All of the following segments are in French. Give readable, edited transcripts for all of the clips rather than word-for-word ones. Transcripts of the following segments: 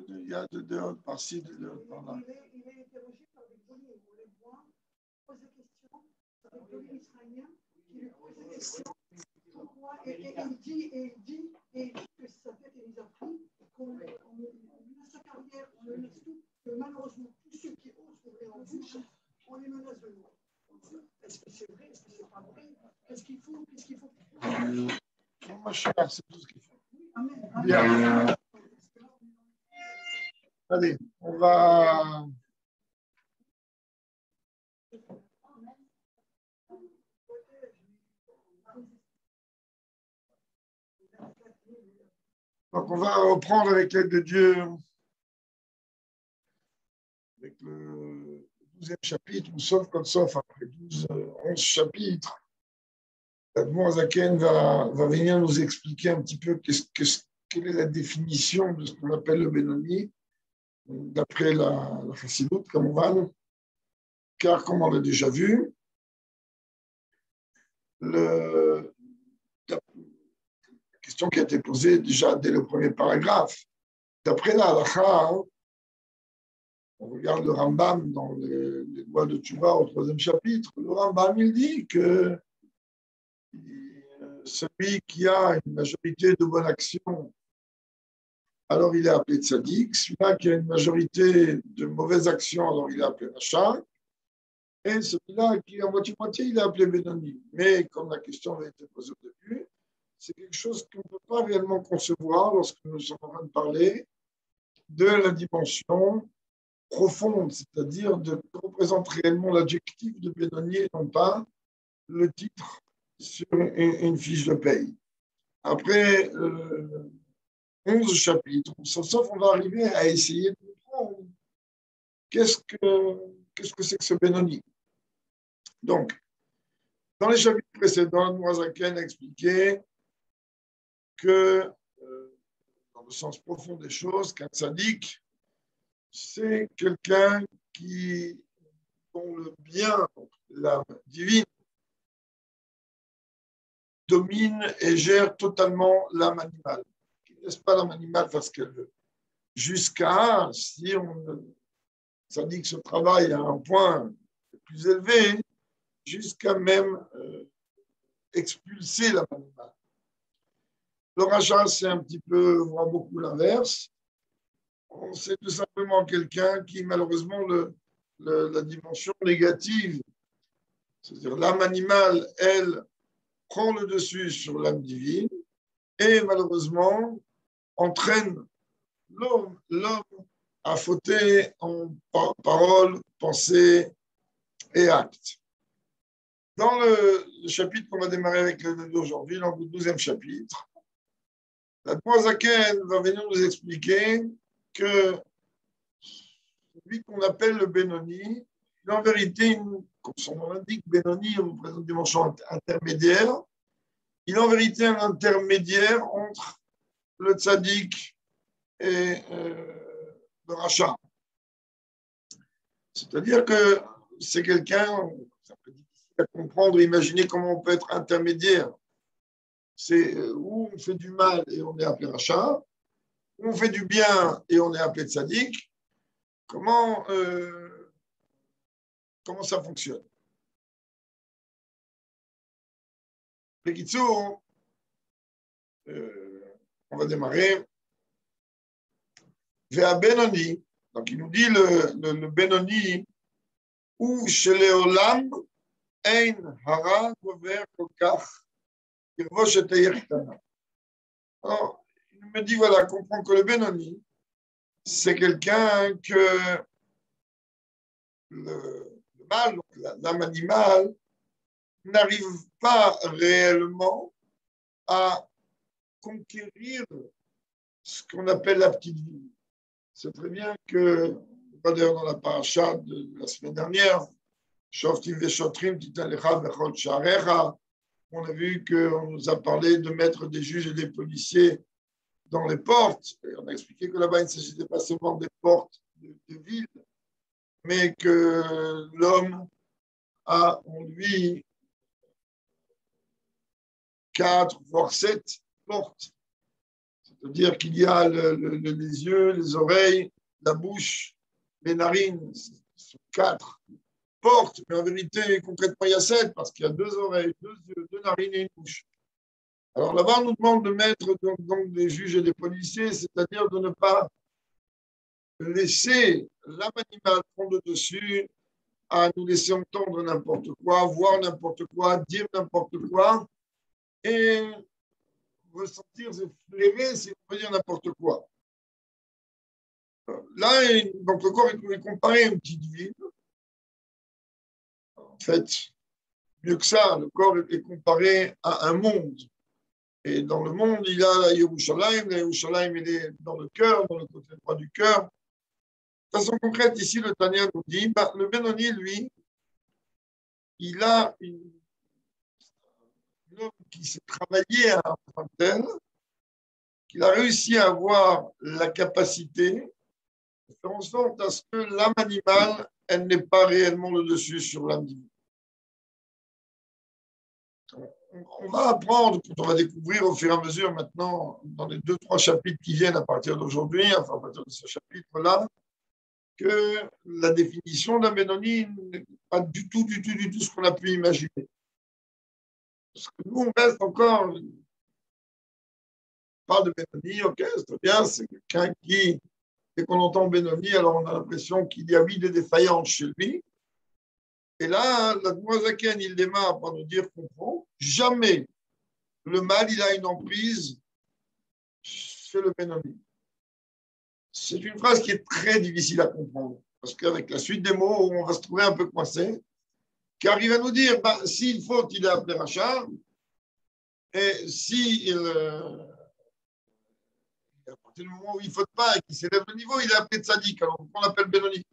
il y a de dehors par-ci, de dehors par-là. Il est interrogé par des geôliers. On les voit, pose des questions. C'est des geôliers israéliens qui lui posent des questions. Pourquoi et il dit que sa tête est mise à prix, qu'on laisse sa carrière, on le laisse tout, que malheureusement, tous ceux qui osent ouvrir en bouche, on les menace de mort. Est-ce que c'est vrai? Est-ce que c'est pas vrai? Qu'est-ce qu'il faut? Ma chère, c'est tout ce qu'il faut. Amen. Bien. Allez, on va. Donc, on va reprendre avec l'aide de Dieu, avec le 12e chapitre, ou sauf comme sauf, après 11 chapitres. L'Admor Zaken va venir nous expliquer un petit peu quelle est la définition de ce qu'on appelle le Benoni, d'après la Chassidoute, comme on va, car comme on l'a déjà vu, la question qui a été posée déjà dès le premier paragraphe, d'après la halakha, on regarde le Rambam dans les lois de Tchouva au 3e chapitre, le Rambam il dit que celui qui a une majorité de bonnes actions, alors il est appelé tzaddik. Celui-là qui a une majorité de mauvaises actions, alors il est appelé rachat. Et celui-là qui est en moitié-moitié, il est appelé Benoni. Mais comme la question avait été posée au début, c'est quelque chose qu'on ne peut pas réellement concevoir lorsque nous sommes en train de parler de la dimension profonde, c'est-à-dire de représenter réellement l'adjectif de Benoni et non pas le titre sur une fiche de paye. Après 11 chapitres, sauf on va arriver à essayer de comprendre qu'est-ce que c'est que ce Benoni. Donc, dans les chapitres précédents, Noazaken a expliqué que, dans le sens profond des choses, qu'un tzaddik, c'est quelqu'un dont le bien, l'âme divine, domine et gère totalement l'âme animale, qui ne laisse pas l'âme animale faire ce qu'elle veut. Jusqu'à, si ça dit que ce travail à un point plus élevé, jusqu'à même expulser l'âme animale. Le rachat, c'est un petit peu, voire beaucoup l'inverse. C'est tout simplement quelqu'un qui, malheureusement, la dimension négative, c'est-à-dire l'âme animale, elle, prend le dessus sur l'âme divine et malheureusement entraîne l'homme à fauter en parole, pensée et acte. Dans le chapitre qu'on va démarrer avec aujourd'hui, dans le 12e chapitre, l'Admor Zaken va venir nous expliquer que celui qu'on appelle le Benoni, il est en vérité, comme son nom l'indique, Benoni représente une dimension intermédiaire. Il est en vérité un intermédiaire entre le tzaddik et le rachat. C'est-à-dire que c'est quelqu'un, c'est un peu difficile à comprendre, imaginer comment on peut être intermédiaire. C'est où on fait du mal et on est appelé rachat, où on fait du bien et on est appelé tzaddik. Comment ça fonctionne? Bekitsour, on va démarrer. Vea Benoni, donc il nous dit le Benoni, où chez les Olam, Ein Hara Gover Kokach, Kirvosh et Tayertana. Alors, il me dit, voilà, comprends que le Benoni, c'est quelqu'un que le mal, l'âme animale, n'arrive pas réellement à conquérir ce qu'on appelle la petite vie. C'est très bien que, d'ailleurs dans la paracha de la semaine dernière, Shoftim Veshotrim, Titalecha Bechol Sharecha, on a vu qu'on nous a parlé de mettre des juges et des policiers dans les portes. Et on a expliqué que là-bas, il ne s'agissait pas seulement des portes de ville, mais que l'homme a en lui 4 voire 7 portes. C'est-à-dire qu'il y a les yeux, les oreilles, la bouche, les narines, ce sont 4 portes, mais en vérité, concrètement, il y a 7 parce qu'il y a 2 oreilles, 2 yeux, 2 narines et une bouche. Alors là-bas, on nous demande de mettre donc des juges et des policiers, c'est-à-dire de ne pas laisser l'âme animale prendre le dessus, à nous laisser entendre n'importe quoi, voir n'importe quoi, dire n'importe quoi, et ressentir, se flairer, c'est on peut dire n'importe quoi. Là, donc le corps est comparé à une petite ville. En fait, mieux que ça, le corps est comparé à un monde. Et dans le monde, il y a la Yerushalayim. La Yerushalayim, il est dans le cœur, dans le côté droit du cœur. De façon concrète, ici, le Tanya nous dit, le Benoni, lui, il a une homme qui s'est travaillé à un point tel qu'il a réussi à avoir la capacité de faire en sorte à ce que l'âme animale, elle n'ait pas réellement le dessus sur l'âme divine. On va apprendre, on va découvrir au fur et à mesure maintenant, dans les 2-3 chapitres qui viennent à partir d'aujourd'hui, enfin à partir de ce chapitre-là, que la définition d'un Benoni n'est pas du tout ce qu'on a pu imaginer. Parce que nous, on reste encore, on parle de Benoni, ok, c'est bien, c'est quelqu'un qui, dès qu'on entend Benoni, alors on a l'impression qu'il y a des défaillances chez lui. Et là, la Zaken, il démarre par nous dire qu'on prend jamais le mal, il a une emprise chez le Benoni. C'est une phrase qui est très difficile à comprendre, parce qu'avec la suite des mots, on va se trouver un peu coincé, car il va nous dire, s'il faut, il est appelé Rachar, et si à partir du moment où il ne faut pas et qu'il s'élève le niveau, il est appelé Tzadik, alors on l'appelle Benoni.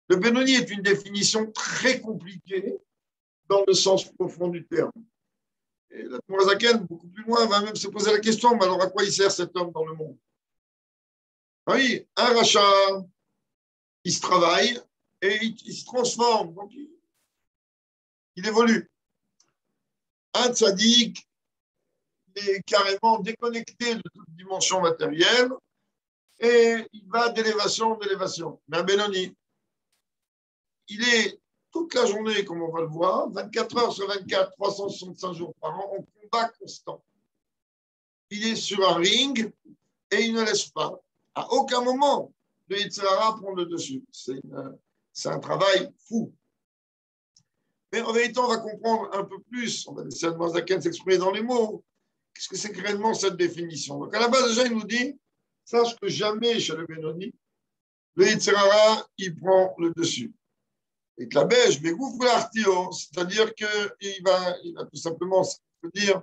Le Benoni est une définition très compliquée dans le sens profond du terme. Et la Zaken, beaucoup plus loin, va même se poser la question, mais alors à quoi il sert cet homme dans le monde? Ah oui, un rachat, il se travaille et il se transforme, donc il évolue. Un tzaddik, il est carrément déconnecté de toute dimension matérielle et il va d'élévation en élévation. Mais un Benoni, il est toute la journée, comme on va le voir, 24 heures sur 24, 365 jours par an, en combat constant. Il est sur un ring et il ne laisse pas. À aucun moment, le Yitzhara prend le dessus. C'est un travail fou. Mais en vérité, on va comprendre un peu plus. On va laisser Zaken s'exprimer dans les mots. Qu'est-ce que c'est réellement cette définition? Donc, à la base, déjà, il nous dit, sache que jamais chez le Benoni, le Yitzhara, il prend le dessus. Et que la bêche, mais vous l'artio, c'est-à-dire qu'il va tout simplement, ça veut dire,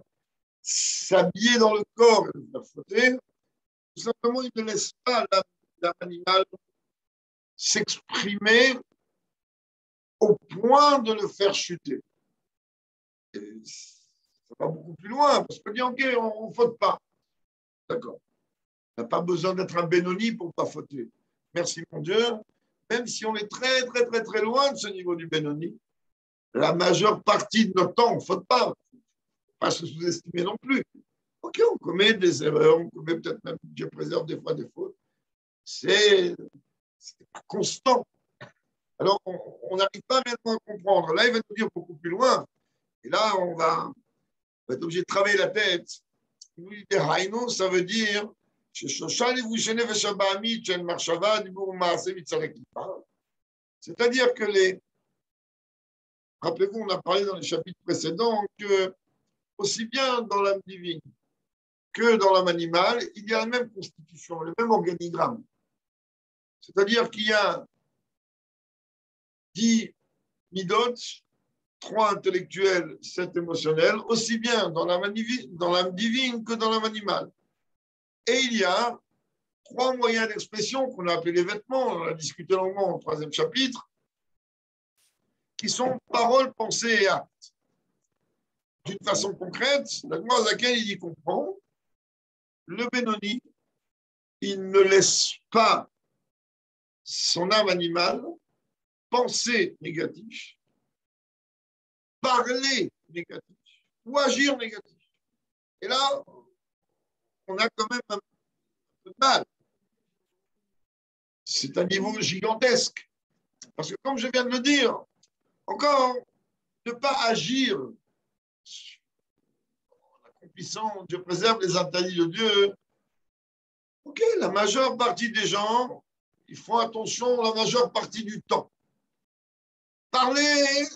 s'habiller dans le corps et le faire flotter. Tout simplement, il ne laisse pas l'âme animale s'exprimer au point de le faire chuter. Et ça va beaucoup plus loin, parce que dit, ok, on ne faute pas. D'accord. On n'a pas besoin d'être un Benoni pour ne pas fauter. Merci mon Dieu. Même si on est très, très, très, très loin de ce niveau du Benoni, la majeure partie de notre temps, on ne faute pas. Il ne faut pas se sous-estimer non plus. Ok, on commet des erreurs, on commet peut-être même, Dieu préserve des fois des fautes. C'est pas constant. Alors, on n'arrive pas réellement à comprendre. Là, il va nous dire beaucoup plus loin. Et là, on va être obligé de travailler la tête. Il nous dit Haïno, ça veut dire c'est-à-dire que rappelez-vous, on a parlé dans les chapitres précédents que aussi bien dans l'âme divine que dans l'âme animale, il y a la même constitution, le même organigramme. C'est-à-dire qu'il y a 10 midot, 3 intellectuels, 7 émotionnels, aussi bien dans l'âme divine que dans l'âme animale. Et il y a 3 moyens d'expression qu'on a appelés les vêtements, on a discuté longuement au 3e chapitre, qui sont paroles, pensées et actes. D'une façon concrète, la gloire à laquelle il y comprend, le Benoni, il ne laisse pas son âme animale penser négatif, parler négatif ou agir négatif. Et là, on a quand même un peu de mal. C'est un niveau gigantesque. Parce que, comme je viens de le dire, encore, ne pas agir en accomplissant, Dieu préserve les interdits de Dieu. Ok, la majeure partie des gens, ils font attention la majeure partie du temps. Parler,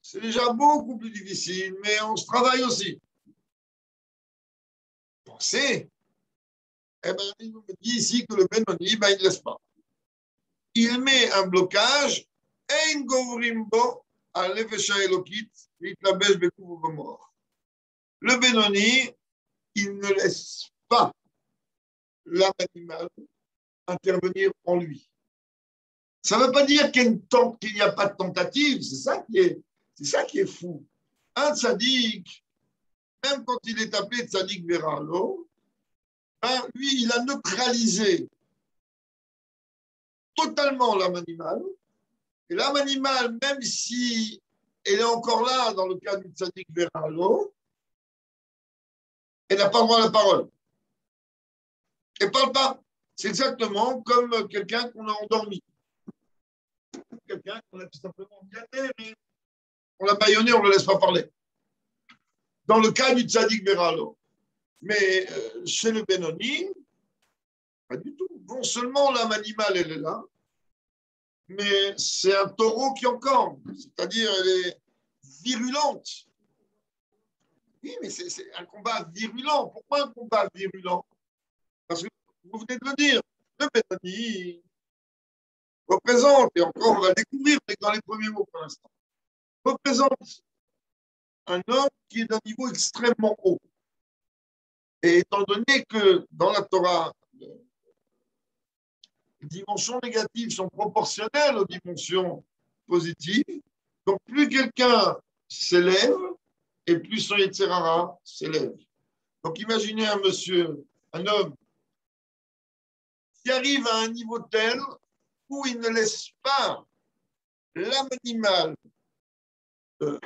c'est déjà beaucoup plus difficile, mais on se travaille aussi. Penser, eh ben, il nous dit ici que le Benoni, ben, il ne laisse pas. Il met un blocage, Ein Govrimbo, à l'Evesha Elokit, Itlabesh Bekouv Gomor. Le Benoni, il ne laisse pas l'âme animale intervenir en lui. Ça ne veut pas dire qu'il n'y a pas de tentative, c'est ça qui est fou. Un tzaddik, même quand il est appelé tzaddik veralo, ben, lui, il a neutralisé totalement l'âme animale. Et l'âme animale, même si elle est encore là dans le cas du tzaddik veralo, elle n'a pas le droit à la parole. Elle ne parle pas. C'est exactement comme quelqu'un qu'on a endormi. Quelqu'un qu'on a tout simplement gâté, mais on l'a bâillonné, on ne le laisse pas parler. Dans le cas du tzaddik veralo. Mais chez le Benoni, pas du tout. Non seulement l'âme animale, elle est là, mais c'est un taureau qui encorne, c'est-à-dire elle est virulente. Oui, mais c'est un combat virulent. Pourquoi un combat virulent? Parce que vous venez de le dire, le Benoni représente, et encore on va le découvrir dans les premiers mots pour l'instant, représente un homme qui est d'un niveau extrêmement haut. Et étant donné que dans la Torah, les dimensions négatives sont proportionnelles aux dimensions positives, donc plus quelqu'un s'élève, et plus son Yetzer Hara s'élève. Donc imaginez un monsieur, un homme, qui arrive à un niveau tel où il ne laisse pas l'âme animale le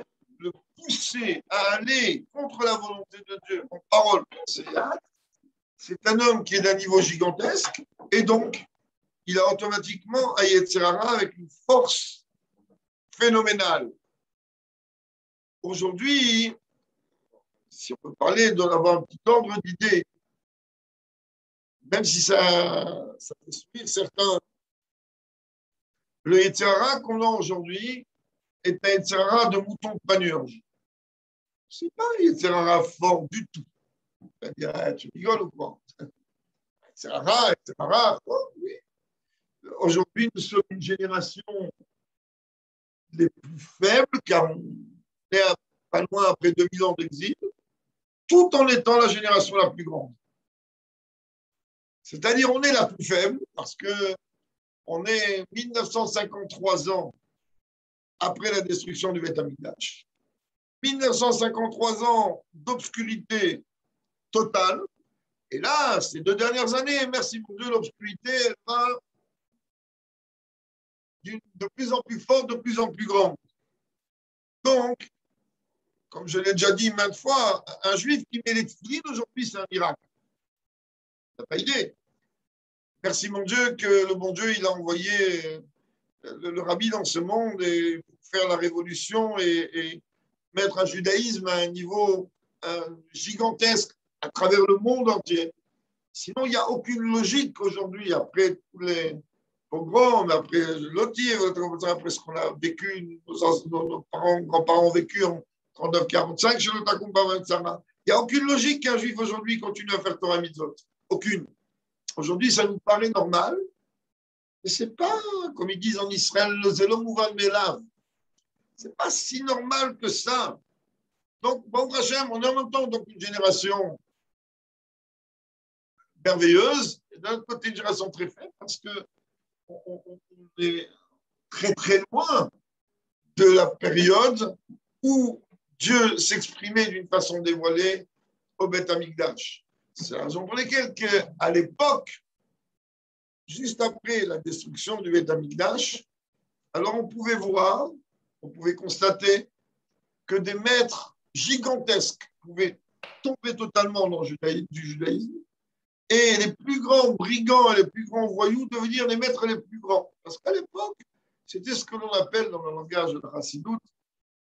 pousser à aller contre la volonté de Dieu en parole. C'est un homme qui est d'un niveau gigantesque et donc il a automatiquement un Yetzer Hara avec une force phénoménale. Aujourd'hui, si on peut parler d'avoir un petit ordre d'idée, même si ça fait sourire certains, le Yetzer Hara qu'on a aujourd'hui est un Yetzer Hara de mouton de panurge. Ce n'est pas un Yetzer Hara fort du tout. C'est-à-dire, ah, tu rigoles ou quoi? Yetzer Hara, oui. Aujourd'hui, nous sommes une génération les plus faibles, car on est pas loin après 2000 ans d'exil, tout en étant la génération la plus grande. C'est-à-dire, on est la plus faible, parce qu'on est 1953 ans après la destruction du Beth Amikdash. 1953 ans d'obscurité totale. Et là, ces 2 dernières années, merci mon Dieu, l'obscurité, elle va de plus en plus forte, de plus en plus grande. Donc, comme je l'ai déjà dit maintes fois, un juif qui met les tefilines aujourd'hui, c'est un miracle. Tu n'as pas idée. Merci mon Dieu que le bon Dieu, il a envoyé le rabbi dans ce monde et pour faire la révolution et mettre un judaïsme à un niveau gigantesque à travers le monde entier. Sinon, il n'y a aucune logique aujourd'hui, après tous les pogroms, après Loti, après ce qu'on a vécu, nos parents, grands-parents ont vécu en 39-45 chez le Takumba Vatsama. Il n'y a aucune logique qu'un juif aujourd'hui continue à faire Torah Mitzvot. Aucune. Aujourd'hui, ça nous paraît normal, mais ce n'est pas, comme ils disent en Israël, le Zelom Uval Melav. Ce n'est pas si normal que ça. Donc, bon, Hachem, on est en même temps donc, une génération merveilleuse, et d'un autre côté, une génération très faible, parce qu'on est très, très loin de la période où Dieu s'exprimait d'une façon dévoilée au Beth Amikdash. C'est la raison pour laquelle, à l'époque, juste après la destruction du Beth Amikdash, alors on pouvait voir, on pouvait constater que des maîtres gigantesques pouvaient tomber totalement dans du judaïsme et les plus grands brigands et les plus grands voyous devenir les maîtres les plus grands. Parce qu'à l'époque, c'était ce que l'on appelle dans le langage de la Chassidoute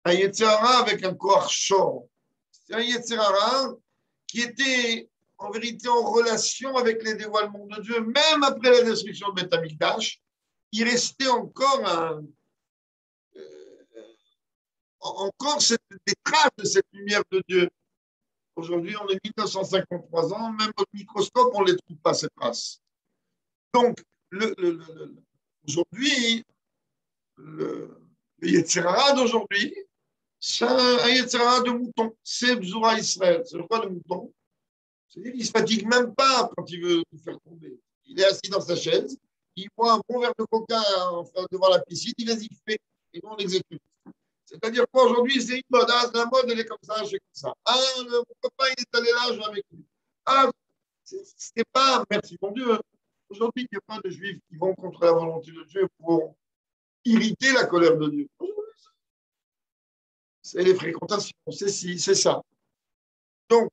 un Yetzirah avec un Koach Shor. C'est un Yetzirah qui était en vérité en relation avec les dévoilements de Dieu, même après la destruction de Beth Amikdash, il restait encore encore des traces de cette lumière de Dieu. Aujourd'hui, on est 1953 ans, même au microscope, on ne les trouve pas, ces traces. Donc, aujourd'hui, le Yetzirah d'aujourd'hui, c'est un Yetzirah de mouton. C'est Bzoura Israël. C'est quoi le mouton? C'est-à-dire qu'il ne se fatigue même pas quand il veut nous faire tomber. Il est assis dans sa chaise, il boit un bon verre de coca devant la piscine, il vas-y, fait, et nous on l'exécute. C'est-à-dire qu'aujourd'hui, c'est une mode. Ah, la mode, elle est comme ça, je fais comme ça. Ah, mon copain, il est allé là, je vais avec lui. Ah, c'est pas, merci mon Dieu. Aujourd'hui, il n'y a pas de juifs qui vont contre la volonté de Dieu pour irriter la colère de Dieu. C'est les fréquentations, c'est ci, c'est ça. Donc,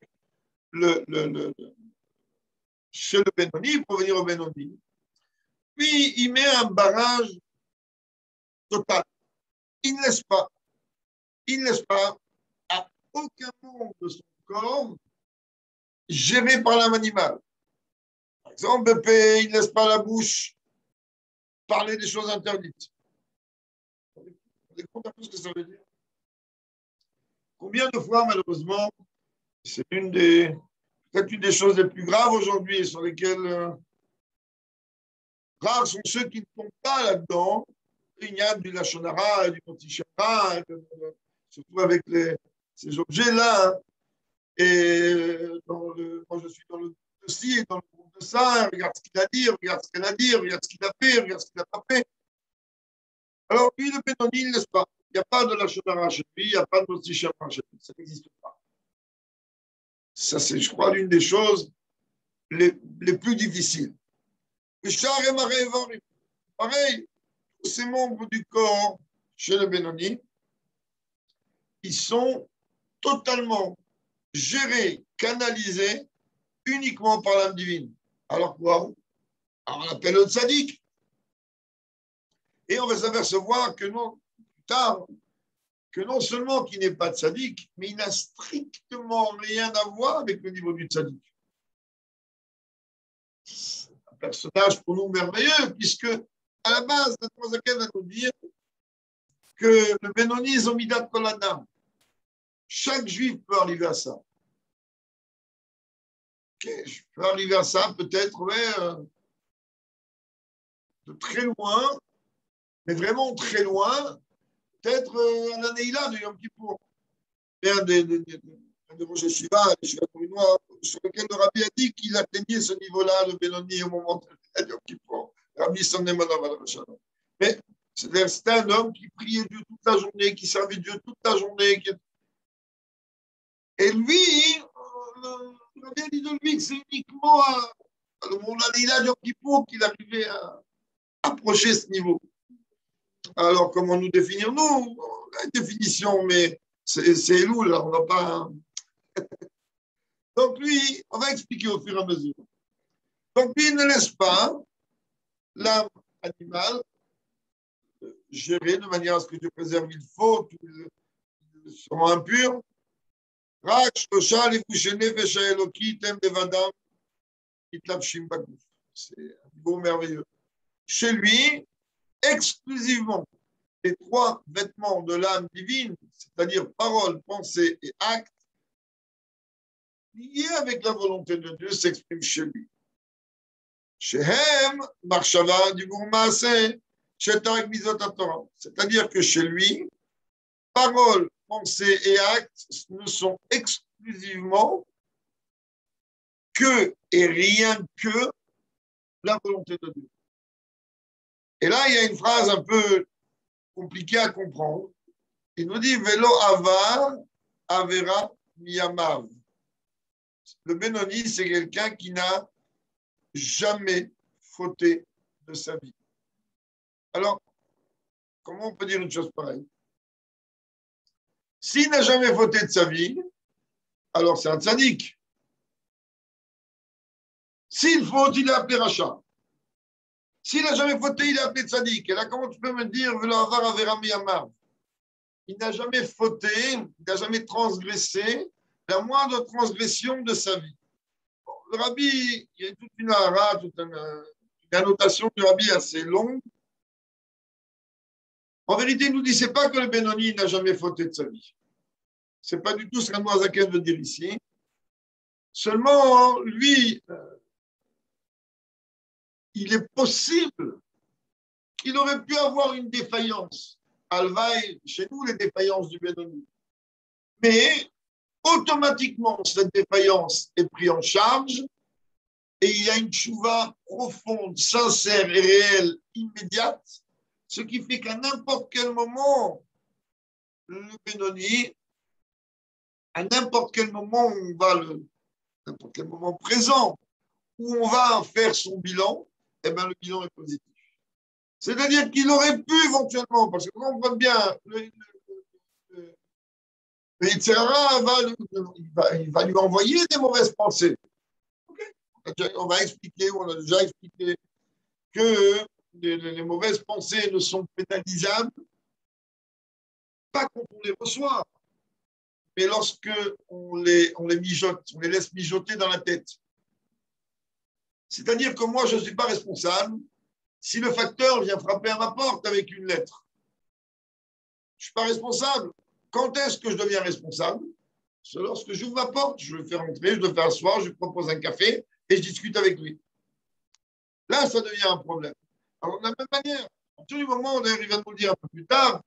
chez le Benoni, pour venir au Benoni, puis il met un barrage total. Il ne laisse pas à aucun membre de son corps géré par l'âme animale. Par exemple, il ne laisse pas la bouche parler des choses interdites. Vous vous rendez compte un peu ce que ça veut dire? Combien de fois, malheureusement, c'est peut-être une des choses les plus graves aujourd'hui sur lesquelles rares sont ceux qui ne tombent pas là-dedans. Il y a du lachonara, du motichara, surtout avec ces objets-là. Et moi, je suis dans le groupe de ci et dans le groupe de ça. Regarde ce qu'il a dit, regarde ce qu'elle a dit, regarde ce qu'il a fait, regarde ce qu'il n'a pas fait. Alors, lui, le Benoni, il ne laisse pas. Il n'y a pas de lachonara chez lui, il n'y a pas de motichara chez lui. Ça n'existe pas. Ça, c'est, je crois, l'une des choses les plus difficiles. Pareil, tous ces membres du corps chez le Benoni, ils sont totalement gérés, canalisés uniquement par l'âme divine. Alors quoi? Alors on appelle le tzaddik. Et on va s'apercevoir que non, plus tard, que non seulement qu'il n'est pas tzaddik, mais il n'a strictement rien à voir avec le niveau du tzaddik. C'est un personnage pour nous merveilleux, puisque à la base, la Troisième va nous dire que le Benoni est Zomidat Koladam. Chaque juif peut arriver à ça. Okay, je peux arriver à ça peut-être de très loin, mais vraiment très loin, peut-être à la Neila de Yom Kippour. Un de Rosh Hashiva, sur lequel le Rabbi a dit qu'il atteignait ce niveau-là, le Benoni, au moment de Yom Kippour. Rabbi Sannemanav al-Shalom. Mais c'était un homme qui priait Dieu toute la journée, qui servait Dieu toute la journée. Et lui, on a bien dit de lui que c'est uniquement le monde de Yom Kippour qu'il arrivait à approcher ce niveau. Alors, comment nous définir? Nous, on a une définition, mais c'est lourd, là, on va pas. Donc, lui, on va expliquer au fur et à mesure. Donc, lui, il ne laisse pas l'âme animale gérer de manière à ce que Dieu préserve il faut, sûrement impur. C'est un beau merveilleux. Chez lui, exclusivement, les trois vêtements de l'âme divine, c'est-à-dire parole, pensée et acte, liés avec la volonté de Dieu, s'expriment chez lui. Shehem, Marshava, du Gourmassé, Shetak, Mizot Torah. C'est-à-dire que chez lui, parole, pensée et acte ne sont exclusivement que et rien que la volonté de Dieu. Et là, il y a une phrase un peu compliquée à comprendre. Il nous dit Velo avar avera miyamav. Le Benoni, c'est quelqu'un qui n'a jamais fauté de sa vie. Alors, comment on peut dire une chose pareille? S'il n'a jamais fauté de sa vie, alors c'est un tzaddik. S'il faute, il est appelé rachat. S'il n'a jamais fauté, il est appelé tzaddik. Et là, comment tu peux me dire, il n'a jamais fauté, il n'a jamais transgressé la moindre transgression de sa vie. Bon, le rabbi, il y a toute une hara, une annotation du rabbi assez longue. En vérité, il ne nous dit, c'est pas que le Benoni n'a jamais fauté de sa vie. Ce n'est pas du tout ce qu'un Zaken veut dire ici. Seulement, lui, il est possible qu'il aurait pu avoir une défaillance. Alvaï, chez nous, les défaillances du Benoni. Mais, automatiquement, cette défaillance est prise en charge et il y a une tchouva profonde, sincère et réelle, immédiate, ce qui fait qu'à n'importe quel moment, le Benoni, à n'importe quel moment, n'importe quel moment présent, où on va faire son bilan, eh bien, le bilan est positif. C'est-à-dire qu'il aurait pu éventuellement, parce que on voit bien, le Yitzhara il va lui envoyer des mauvaises pensées. Okay. On va expliquer, on a déjà expliqué que les mauvaises pensées ne sont pénalisables pas quand on les reçoit, mais lorsque on les mijote, on les laisse mijoter dans la tête. C'est-à-dire que moi, je ne suis pas responsable si le facteur vient frapper à ma porte avec une lettre. Je ne suis pas responsable. Quand est-ce que je deviens responsable? C'est lorsque j'ouvre ma porte, je le fais rentrer, je le fais asseoir, je lui propose un café et je discute avec lui. Là, ça devient un problème. Alors, de la même manière, à tout moment, d'ailleurs, il va nous le dire un peu plus tard,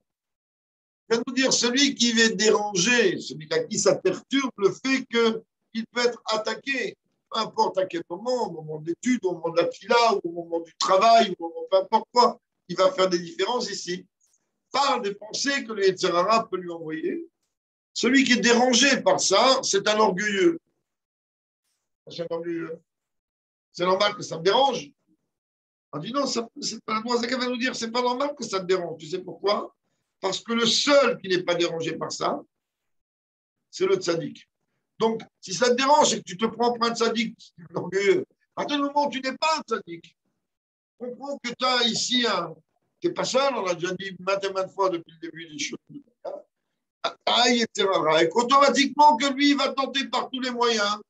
il va nous dire celui qui va déranger, celui à qui ça perturbe le fait qu'il peut être attaqué, peu importe à quel moment, au moment de l'étude, au moment de la fila, au moment du travail, au moment peu importe quoi, il va faire des différences ici. Par des pensées que le Yetzirara peut lui envoyer. Celui qui est dérangé par ça, c'est un orgueilleux. C'est un orgueilleux. C'est normal que ça me dérange. On dit non, c'est pas le Zaken va nous dire, c'est pas normal que ça te dérange. Tu sais pourquoi? Parce que le seul qui n'est pas dérangé par ça, c'est le tzaddik. Donc, si ça te dérange, c'est que tu te prends pour un tzaddik, orgueilleux. À tout moment où tu n'es pas un tzaddik, comprends que tu as ici tu n'es pas seul, on l'a déjà dit maintes et maintes fois depuis le début des choses. Et qu'automatiquement que lui, il va tenter par tous les moyens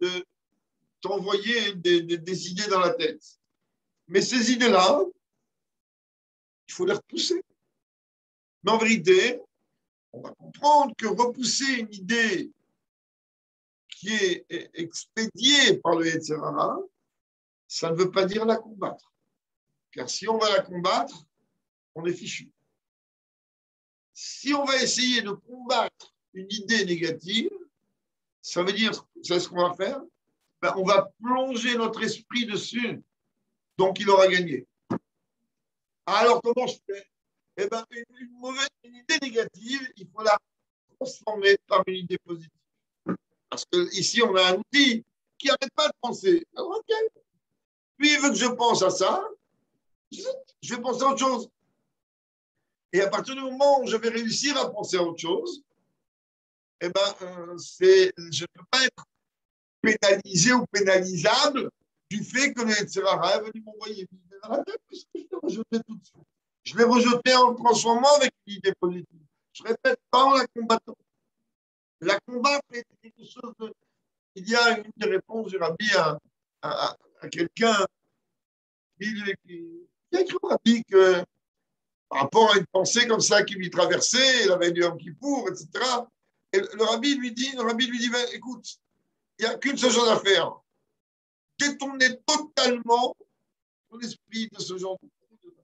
de t'envoyer des idées dans la tête. Mais ces idées-là, il faut les repousser. Mais en vérité, on va comprendre que repousser une idée qui est expédiée par le Yetzirara, ça ne veut pas dire la combattre. Car si on va la combattre, on est fichu. Si on va essayer de combattre une idée négative, ça veut dire, c'est ce qu'on va faire, ben, on va plonger notre esprit dessus, donc il aura gagné. Alors comment je fais? Eh ben, une idée négative, il faut la transformer par une idée positive. Parce que ici on a un outil qui n'arrête pas de penser. Alors, ok, lui il veut que je pense à ça, je vais penser à autre chose. Et à partir du moment où je vais réussir à penser à autre chose, eh ben, je ne peux pas être pénalisé ou pénalisable du fait que le Yetzirara est venu m'envoyer une idée dans la tête, puisque je l'ai rejeté tout de suite. Je l'ai rejeté en le transformant avec une idée positive. Je répète, pas en la combattant. La combattre est quelque chose de... Il y a une des réponses du rabbi à quelqu'un qui a écrit au rabbi que par rapport à une pensée comme ça qui lui traversait, il avait du Yom Kippour, etc. Et le rabbi lui dit, ben, écoute, il n'y a qu'une seule chose à faire. Détourner totalement ton esprit de ce genre de choses.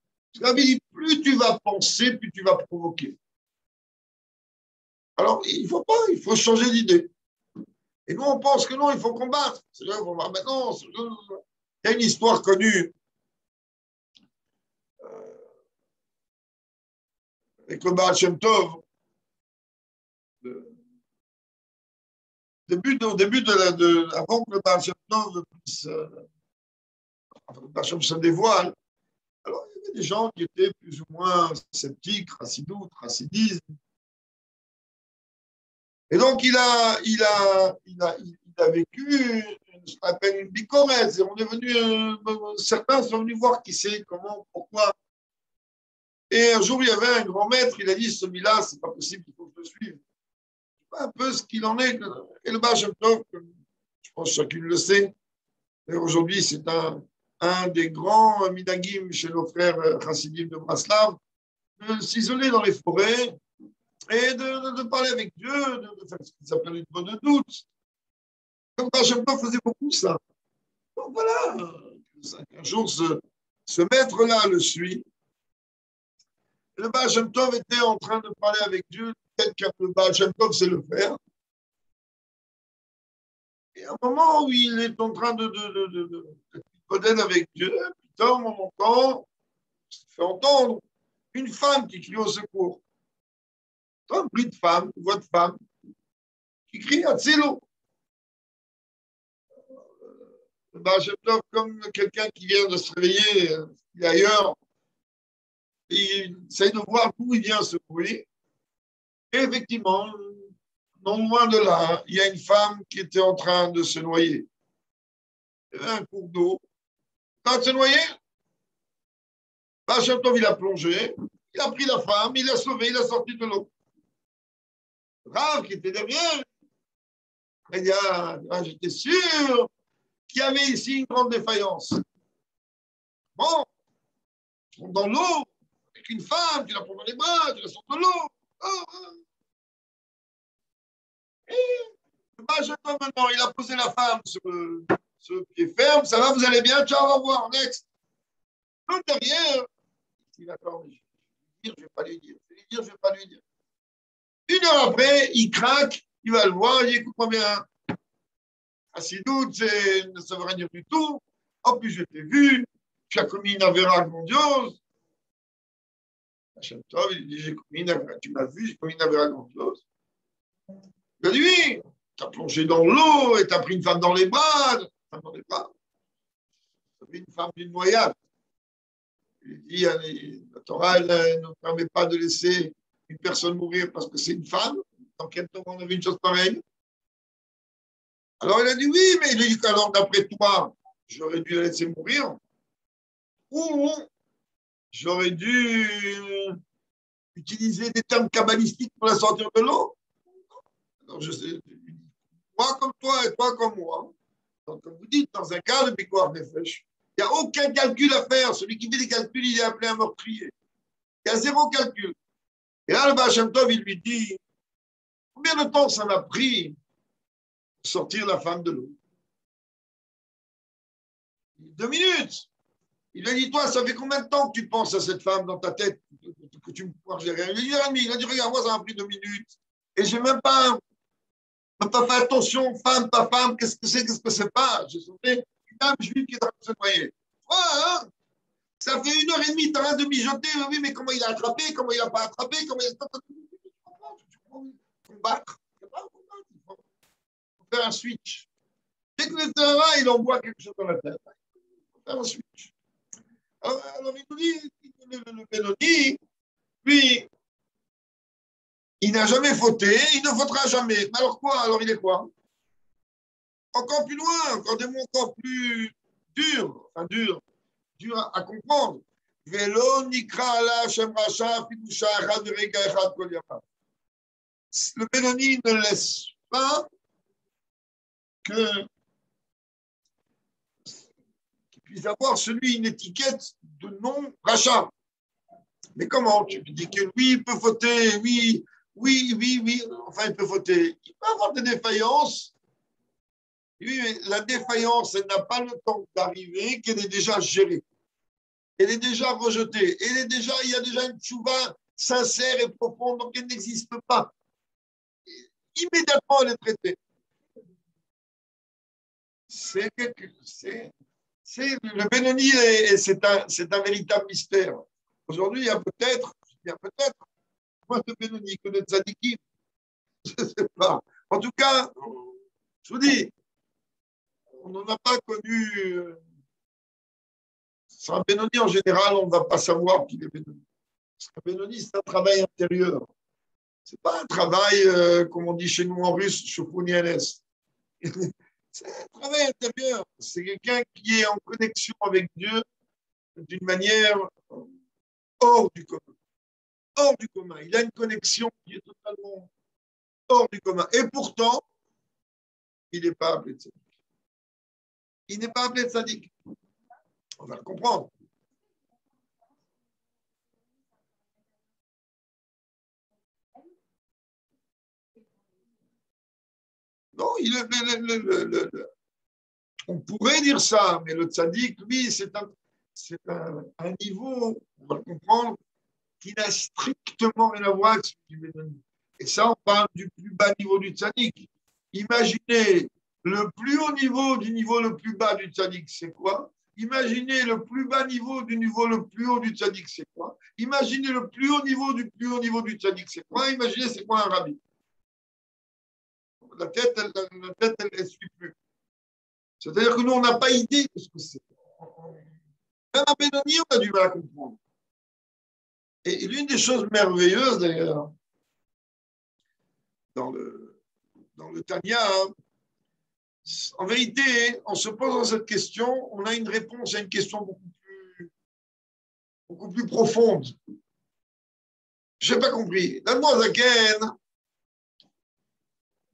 Le rabbi dit, plus tu vas penser, plus tu vas provoquer. Alors, il faut changer d'idée. Et nous, on pense que non, il faut combattre. C'est là qu'on va maintenant. Il y a une histoire connue avec le Baal Shem Tov. Au début avant que le Baal Shem Tov puisse, le Baal Shem se dévoile, alors il y avait des gens qui étaient plus ou moins sceptiques, chassidisme. Et donc il a vécu ce qu'on appelle une bicorrèze. On est venu, certains sont venus voir qui c'est, comment, pourquoi. Et un jour, il y avait un grand maître, il a dit, celui-là, c'est pas possible, il faut que je le suive. Un peu ce qu'il en est. Et le Baal Shem Tov, je pense que chacun le sait. Et aujourd'hui, c'est un des grands minagim chez nos frères chassidim de Braslav, de s'isoler dans les forêts et de parler avec Dieu, de faire ce qu'ils appellent une bonne doute. Comme Baal Shem Tov faisait beaucoup ça. Donc voilà, un jour, ce maître-là le suit. Le Baal Shem Tov était en train de parler avec Dieu, tel que le Baal Shem Tov sait le faire. Et à un moment où il est en train de picoder avec Dieu, putain, on entend, se fait entendre une femme qui crie au secours. Un bruit de femme, une voix de femme, qui crie à Tselo. Le Baal Shem Tov, comme quelqu'un qui vient de se réveiller ailleurs, il essaye de voir d'où il vient ce bruit. Et effectivement, non loin de là, il y a une femme qui était en train de se noyer. Il y avait un cours d'eau. Quand elle se noyait, Baal Shem Tov, il a plongé, il a pris la femme, il l'a sauvée, il l'a sortie de l'eau. Rav qui était derrière, il dit, j'étais sûr qu'il y avait ici une grande défaillance. Bon, je tombe dans l'eau, avec une femme, tu la prends dans les bras, tu la sors de l'eau. Et le Baal Shem Tov, maintenant, il a posé la femme sur le pied ferme, ça va, vous allez bien, ciao, au revoir, next. L'autre derrière, il dit, d'accord, mais je vais pas lui dire, je vais pas lui dire. Une heure après, il craque, il va le voir, il dit, écoute-moi bien, Hassidout, ça ne veut rien dire du tout. En plus, je t'ai vu, tu as commis une avéra grandiose. Hachem Tov, il dit, j'ai commis une avéra, tu m'as vu, j'ai commis une avéra grandiose. Il a dit, oui, tu as plongé dans l'eau et tu as pris une femme dans les bras. Dans les bras. Tu as pris une femme d'une noyade. Il dit, la Torah, elle ne permet pas de laisser une personne mourir parce que c'est une femme. Dans quel temps on avait une chose pareille? Alors il a dit oui, mais il a dit qu'alors d'après toi, j'aurais dû la laisser mourir ou j'aurais dû utiliser des termes kabbalistiques pour la sortir de l'eau. Alors je sais, moi comme toi et toi comme moi. Donc comme vous dites, dans un cas de Bikoar Nefesh, il n'y a aucun calcul à faire. Celui qui fait des calculs, il est appelé un meurtrier. Il y a zéro calcul. Et là, le Baal Shem Tov, il lui dit, combien de temps ça m'a pris de sortir la femme de l'eau? 2 minutes. Il a dit, toi, ça fait combien de temps que tu penses à cette femme dans ta tête que tu me pouvoir gérer? Il a dit, 1 heure et demie. Il a dit, regarde, moi, ça m'a pris 2 minutes. Et je n'ai même pas fait attention, femme, pas femme, qu'est-ce que c'est pas? J'ai sauvé une âme juive qui est en train de se noyer. Hein? Ça fait 1 heure et demie, tu as rien de mijoter. Oui, mais comment il a attrapé? Comment il n'a pas attrapé? Comment il a... Combattre. Il faut faire un switch. Dès que le terrain, il envoie quelque chose dans la tête. Il faut faire un switch. Alors il nous dit, le Benoni, lui, il n'a jamais fauté, il ne fautera jamais. Mais alors quoi? Alors il est quoi? Encore plus loin, encore des mots encore plus durs, dur à comprendre. Le Benoni ne laisse pas qu'il puisse avoir celui une étiquette de non-rachat. Mais comment? Tu me dis que oui, il peut fauter, oui, enfin, il peut fauter. Il peut avoir des défaillances. Oui, mais la défaillance, elle n'a pas le temps d'arriver, qu'elle est déjà gérée. Elle est déjà rejetée. Il y a déjà une tchouva sincère et profonde, donc elle n'existe pas. Immédiatement, elle est traitée. Le Benoni, c'est un véritable mystère. Aujourd'hui, il y a peut-être, moins de Benoni que de Tzadikim. Je ne sais pas. En tout cas, je vous dis, on n'en a pas connu. Sur un Benoni, en général, on ne va pas savoir qu'il est Benoni. Parce qu'un Benoni, c'est un travail intérieur. Ce n'est pas un travail, comme on dit chez nous en russe, choufounienes. C'est un travail intérieur. C'est quelqu'un qui est en connexion avec Dieu d'une manière hors du commun. Hors du commun. Il a une connexion qui est totalement hors du commun. Et pourtant, il n'est pas appelé tzaddik. Il n'est pas appelé tzaddik. On va le comprendre. Non, on pourrait dire ça, mais le tzaddik, lui, c'est un niveau, on va le comprendre, qui n'a strictement rien à voir avec celui du Benoni. Et ça, on parle du plus bas niveau du tzaddik. Imaginez le plus haut niveau du niveau le plus bas du tzaddik, c'est quoi? Imaginez le plus bas niveau du niveau le plus haut du tzaddik, c'est quoi? Imaginez le plus haut niveau du plus haut niveau du tzaddik, c'est quoi? Imaginez, c'est quoi un rabbi? La tête, elle ne suit plus. C'est-à-dire que nous, on n'a pas idée de ce que c'est. Même à Benoni, on a du mal à comprendre. Et l'une des choses merveilleuses, d'ailleurs, dans le Tanya, en vérité, en se posant cette question, on a une réponse à une question beaucoup plus profonde. Je n'ai pas compris. L'Admorazaken,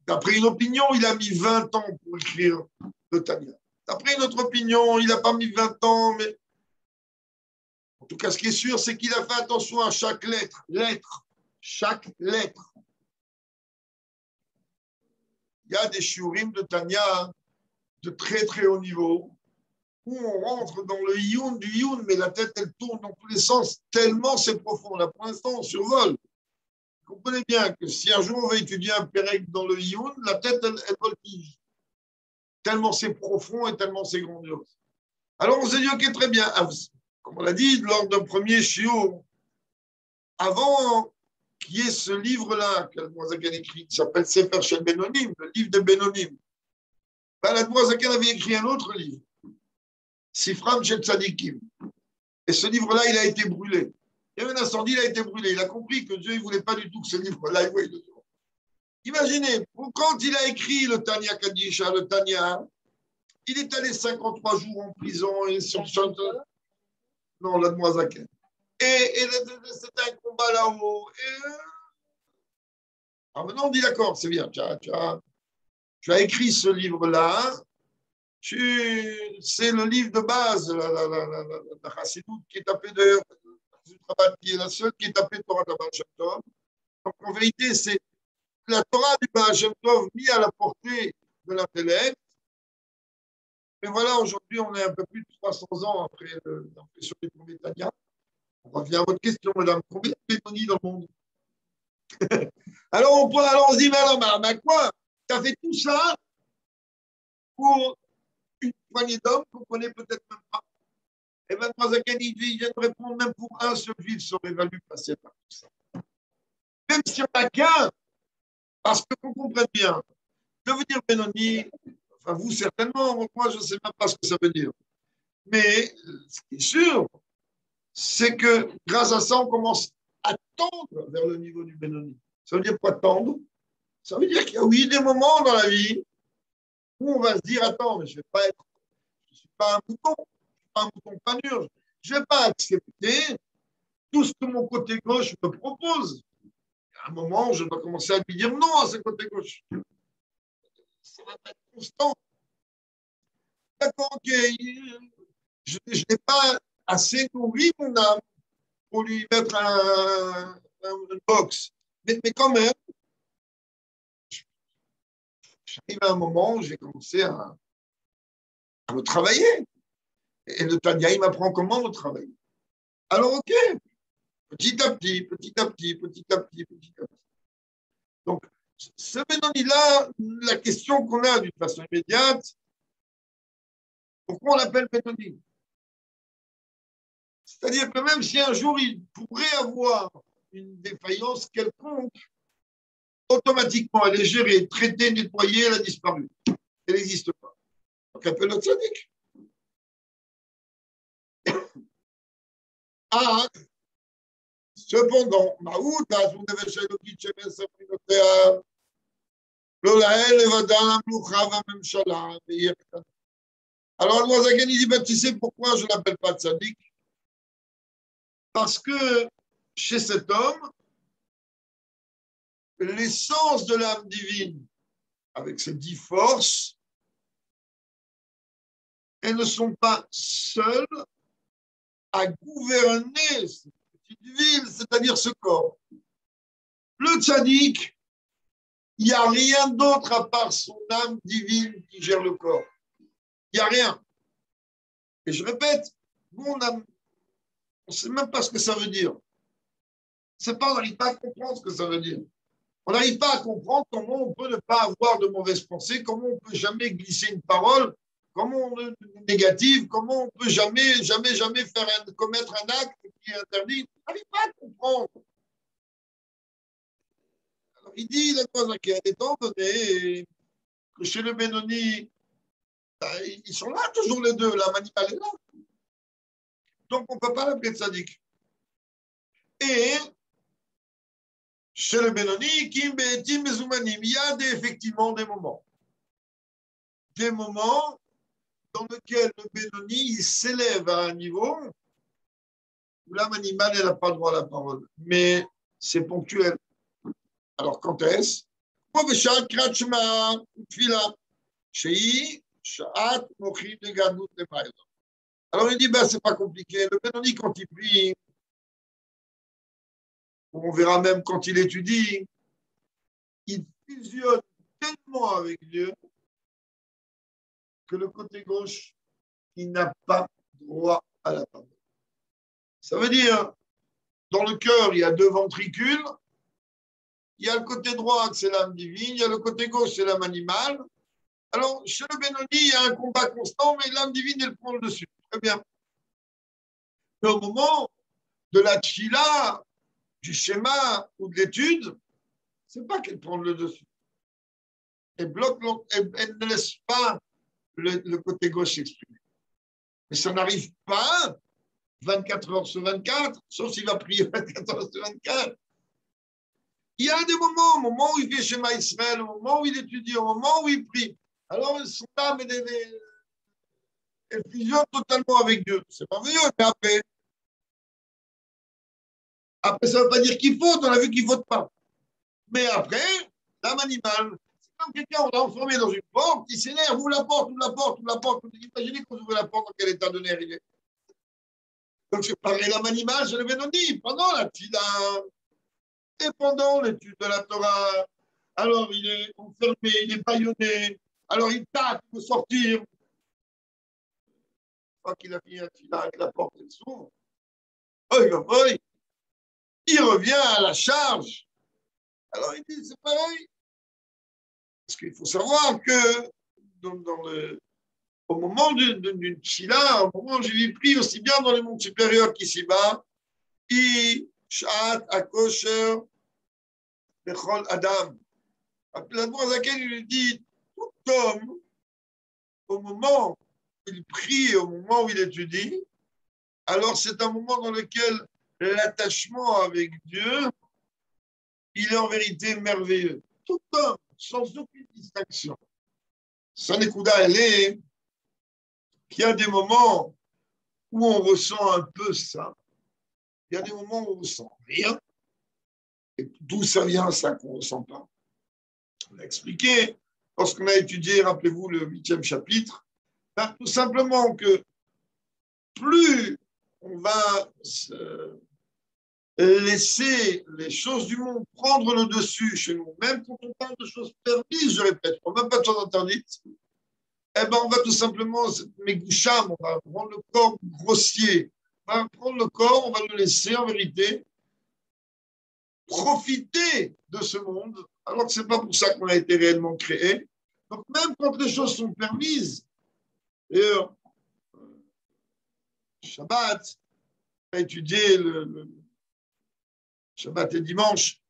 d'après une opinion, il a mis 20 ans pour écrire le Tanya. D'après une autre opinion, il n'a pas mis 20 ans, mais en tout cas, ce qui est sûr, c'est qu'il a fait attention à chaque lettre. Chaque lettre. Il y a des shiurim de Tanya de très très haut niveau où on rentre dans le yun du yun, mais la tête, elle tourne dans tous les sens tellement c'est profond. Là, pour l'instant, on survole. Vous comprenez bien que si un jour on va étudier un pérec dans le yun, la tête, elle voltige. Tellement c'est profond et tellement c'est grandiose. Alors on s'est dit, ok, très bien. Comme on l'a dit, lors d'un premier shiur, avant qu'il y ait ce livre-là qu'Admorazaken écrit, qui s'appelle Sefer Shel Benonim, le livre de Benonim, ben, l'Admorazaken avait écrit un autre livre, Sifram Shel Tzadikim. Et ce livre-là, il a été brûlé. Il y a eu un incendie, il a été brûlé. Il a compris que Dieu ne voulait pas du tout que ce livre-là aille dedans. Imaginez, quand il a écrit le Tanya Kadisha, le Tanya, il est allé 53 jours en prison et sur non, l'Admorazaken. Et c'était un combat là-haut. Alors maintenant, on dit d'accord, c'est bien. Tu as écrit ce livre-là. C'est le livre de base, la Chassidoute, qui est appelée d'ailleurs, qui est la seule qui est appelée Torah de Baal Shem Tov. Donc en vérité, c'est la Torah du Baal Shem Tov mise à la portée de l'intellect. Mais voilà, aujourd'hui, on est un peu plus de 300 ans après l'impression des premiers Tanya. On revient à votre question, madame. Combien de Benoni dans le monde? Alors on se dit, mais alors, mais quoi? Tu as fait tout ça pour une poignée d'hommes qu'on ne connaît peut-être même pas. Et bien, Mazakan, il vient de répondre, même pour un seul juif, ça aurait valu passer par tout ça. Même si on n'a qu'un, parce que qu'on comprenne bien, que veut dire Benoni, enfin vous certainement, moi je ne sais même pas ce que ça veut dire. Mais ce qui est sûr, c'est que grâce à ça, on commence à tendre vers le niveau du Benoni. Ça veut dire quoi tendre? Ça veut dire qu'il y a oui des moments dans la vie où on va se dire, attends, mais je ne suis pas un mouton, pas un mouton panurge. Je ne vais pas accepter tout ce que mon côté gauche me propose. À un moment, je dois commencer à lui dire non à ce côté gauche. Ça va être constant. D'accord, ok. Je n'ai pas assez nourri mon âme pour lui mettre une box. Mais quand même, j'arrive à un moment où j'ai commencé à me travailler. Et le Tanya, il m'apprend comment me travailler. Alors, ok, petit à petit, petit à petit, petit à petit, petit à petit. Donc, ce Benoni-là, la question qu'on a d'une façon immédiate, pourquoi on l'appelle Benoni? C'est-à-dire que même si un jour il pourrait avoir une défaillance quelconque, automatiquement elle est gérée, traitée, nettoyée, elle a disparu. Elle n'existe pas. Donc, appelle notre tzaddik. Ah, cependant, Alors, le Zaken, il dit, ben, tu sais pourquoi je ne l'appelle pas tzaddik? Parce que chez cet homme, l'essence de l'âme divine, avec ses 10 forces, elles ne sont pas seules à gouverner cette petite ville, c'est-à-dire ce corps. Le tzaddik, il n'y a rien d'autre à part son âme divine qui gère le corps. Il n'y a rien. Et je répète, nous, on ne sait même pas ce que ça veut dire. C'est pas, on n'arrive pas à comprendre ce que ça veut dire. On n'arrive pas à comprendre comment on peut ne pas avoir de mauvaises pensées, comment on peut jamais glisser une parole, comment on est négative, comment on peut jamais commettre un acte qui est interdit. On n'arrive pas à comprendre. Alors, il dit, la chose étant donné que chez le Benoni, ils sont là toujours les deux, l'âme animale est là. Donc, on ne peut pas l'appeler tzaddik. Et chez le Benoni, Kim Be'etim Mezoumanim, il y a effectivement des moments dans lesquels le Benoni s'élève à un niveau où l'âme animale n'a pas droit à la parole. Mais c'est ponctuel. Alors, quand est-ce? Alors, il dit, ben, c'est pas compliqué. Le Benoni, quand il prie, on verra même quand il étudie, il fusionne tellement avec Dieu que le côté gauche, il n'a pas droit à la parole. Ça veut dire, dans le cœur, il y a 2 ventricules. Il y a le côté droit, c'est l'âme divine. Il y a le côté gauche, c'est l'âme animale. Alors, chez le Benoni, il y a un combat constant, mais l'âme divine, elle prend le dessus. Très bien. Mais au moment de la tchila, du schéma ou de l'étude, c'est pas qu'elle prend le dessus. Elle bloque, elle ne laisse pas le côté gauche s'exprimer. Mais ça n'arrive pas 24 heures sur 24, sauf s'il va prier 24 heures sur 24. Il y a des moments, au moment où il fait schéma Israël, au moment où il étudie, au moment où il prie. Alors, son âme, elle fusionne totalement avec Dieu. C'est merveilleux, mais après, ça ne veut pas dire qu'il faute, on a vu qu'il ne faute pas. Mais après, l'âme animale, c'est comme quelqu'un, on l'a enfermé dans une porte, il s'énerve, ouvre la porte, ouvre la porte, ouvre la porte. Imaginez qu'on ouvre la porte, dans quel état de nerf il est. Donc, c'est pareil, l'âme animale, je l'avais dit, pendant la tila et pendant l'étude de la Torah. Alors, il est enfermé, il est bâillonné. Alors, il tâte pour sortir. Une fois qu'il a fini la tila et la porte s'ouvre, il revient à la charge. Alors, il dit, c'est pareil. Parce qu'il faut savoir que au moment d'une tchila, au moment où j'ai pris aussi bien dans les mondes supérieurs qu'ici-bas, Shat Akosher Bechol Adam. La voix à laquelle il lui dit, tout homme, au moment où il prie, au moment où il étudie, alors c'est un moment dans lequel l'attachement avec Dieu, il est en vérité merveilleux. Tout homme, sans aucune distinction. Sanekuda, elle est qu'il y a des moments où on ressent un peu ça. Il y a des moments où on ne ressent rien. Et d'où ça vient, ça, qu'on ne ressent pas? On a expliqué, lorsqu'on a étudié, rappelez-vous, le 8e chapitre, ben, tout simplement que plus on va laisser les choses du monde prendre le dessus chez nous, même quand on parle de choses permises, je répète, on même pas de choses interdites, eh ben on va tout simplement, on va prendre le corps grossier, on va prendre le corps, on va le laisser en vérité profiter de ce monde, alors que ce n'est pas pour ça qu'on a été réellement créé. Donc même quand les choses sont permises, d'ailleurs, Shabbat, on a étudié le Shabbat et dimanche,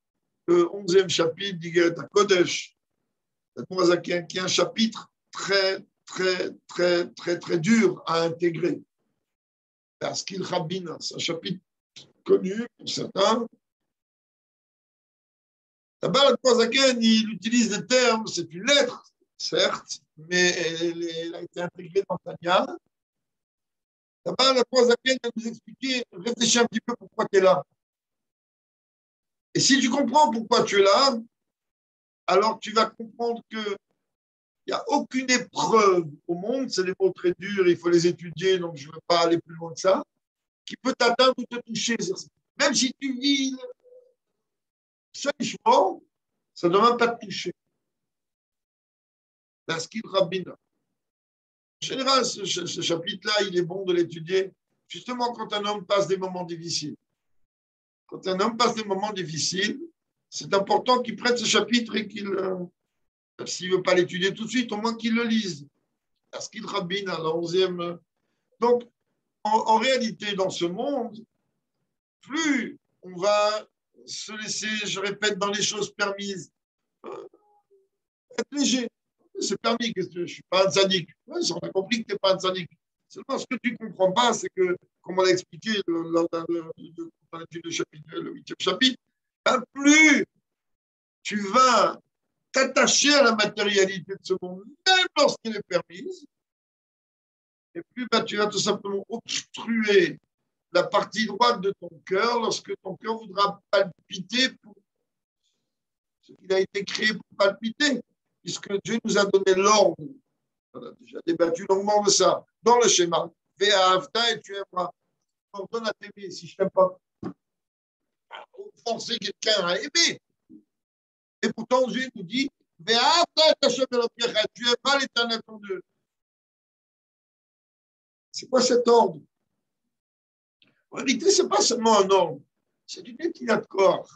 le 11e chapitre d'Igeret HaKodesh, qui est un chapitre très, très, très, très, très dur à intégrer. Parce qu'il rabbine, c'est un chapitre connu pour certains, Là-bas, le Zaken, il utilise des termes, c'est une lettre, certes, mais elle a été intégrée dans Tanya. Là-bas, le Zaken va nous expliquer, réfléchis un petit peu pourquoi tu es là. Et si tu comprends pourquoi tu es là, alors tu vas comprendre qu'il n'y a aucune épreuve au monde, c'est des mots très durs, il faut les étudier, donc je ne veux pas aller plus loin que ça, qui peut t'atteindre ou te toucher. Même si tu vis seulement, ça ne doit même pas te toucher. La skill rabbina. En général, ce chapitre-là, il est bon de l'étudier justement quand un homme passe des moments difficiles. Quand un homme passe des moments difficiles, c'est important qu'il prenne ce chapitre et qu'il, s'il ne veut pas l'étudier tout de suite, au moins qu'il le lise. La skill rabbina, la 11e. Donc, en réalité, dans ce monde, plus on va se laisser, je répète, dans les choses permises, être léger. C'est permis, je ne suis pas un sadique. Ouais, on a compris que tu n'es pas un sadique. Seulement, ce que tu ne comprends pas, c'est que, comme on l'a expliqué dans l'étude du chapitre, le 8e chapitre, ben, plus tu vas t'attacher à la matérialité de ce monde, même lorsqu'elle est permise, et plus ben, tu vas tout simplement obstruer la partie droite de ton cœur lorsque ton cœur voudra palpiter pour ce qu'il a été créé pour palpiter, puisque Dieu nous a donné l'ordre. On a déjà débattu longuement de ça dans le schéma. Fais à Hafta et tu aimeras. On donne à t'aimer. Si je t'aime pas, forcer quelqu'un à aimer. Et pourtant, Dieu nous dit Fais à Hafta et tu aimeras l'éternel ton Dieu. C'est quoi cet ordre? En réalité, ce n'est pas seulement un ordre, c'est une étude de corps.